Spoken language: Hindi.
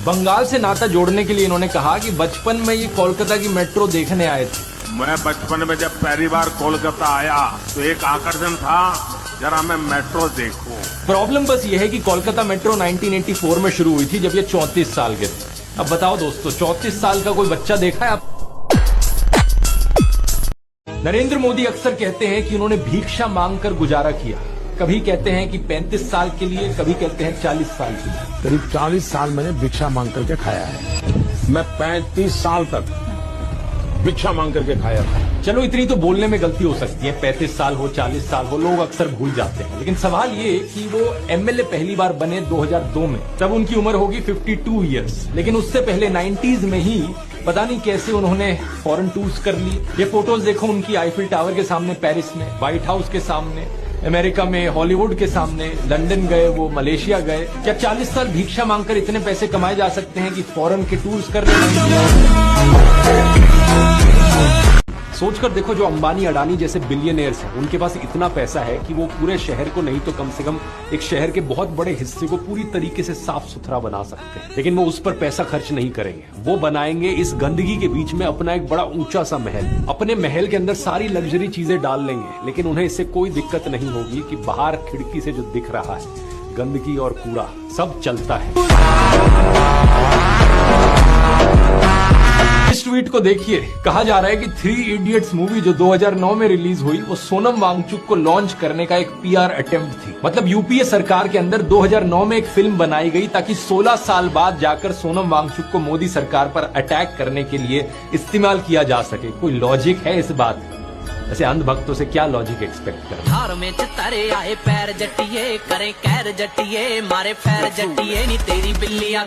बंगाल से नाता जोड़ने के लिए इन्होंने कहा कि बचपन में ये कोलकाता की मेट्रो देखने आए थे। मैं बचपन में जब पहली बार कोलकाता आया तो एक आकर्षण था, जरा मैं मेट्रो देखूं। प्रॉब्लम बस ये है कि कोलकाता मेट्रो 1984 में शुरू हुई थी, जब ये 34 साल के थे। अब बताओ दोस्तों, 34 साल का कोई बच्चा देखा है आप? नरेंद्र मोदी अक्सर कहते हैं कि उन्होंने भिक्षा मांगकर गुजारा किया। कभी कहते हैं कि 35 साल के लिए, कभी कहते हैं 40 साल के लिए। करीब 40 साल मैंने भिक्षा मांग करके खाया है। मैं 35 साल तक भिक्षा मांग करके खाया था। चलो इतनी तो बोलने में गलती हो सकती है, 35 साल हो 40 साल हो, लोग अक्सर भूल जाते हैं। लेकिन सवाल ये कि वो एमएलए पहली बार बने 2002 में, तब उनकी उम्र होगी 52 इयर्स। लेकिन उससे पहले 90s में ही पता नहीं कैसे उन्होंने फॉरेन टूर्स कर ली। ये फोटोज देखो उनकी, आईफिल टावर के सामने पेरिस में, व्हाइट हाउस के सामने अमेरिका में, हॉलीवुड के सामने, लंदन गए, वो मलेशिया गए। क्या 40 साल भिक्षा मांगकर इतने पैसे कमाए जा सकते हैं कि फॉरेन के टूर्स कर रहे? सोचकर देखो, जो अंबानी अडानी जैसे बिलियनियर्स हैं, उनके पास इतना पैसा है कि वो पूरे शहर को नहीं तो कम से कम एक शहर के बहुत बड़े हिस्से को पूरी तरीके से साफ सुथरा बना सकते हैं। लेकिन वो उस पर पैसा खर्च नहीं करेंगे, वो बनाएंगे इस गंदगी के बीच में अपना एक बड़ा ऊंचा सा महल। अपने महल के अंदर सारी लग्जरी चीजें डाल लेंगे, लेकिन उन्हें इससे कोई दिक्कत नहीं होगी कि बाहर खिड़की से जो दिख रहा है गंदगी और कूड़ा सब चलता है। इस ट्वीट को देखिए, कहा जा रहा है कि 3 इडियट्स मूवी जो 2009 में रिलीज हुई, वो सोनम वांगचुक को लॉन्च करने का एक पीआर अटेम्प्ट थी। मतलब यूपीए सरकार के अंदर 2009 में एक फिल्म बनाई गई ताकि 16 साल बाद जाकर सोनम वांगचुक को मोदी सरकार पर अटैक करने के लिए इस्तेमाल किया जा सके। कोई लॉजिक है इस बात में? ऐसे अंधभक्तों से क्या लॉजिक एक्सपेक्ट करें? धार में चितारे आए पैर जटिए, करे कैर जटिए, मारे फैर जटिए नी तेरी बिल्लियां।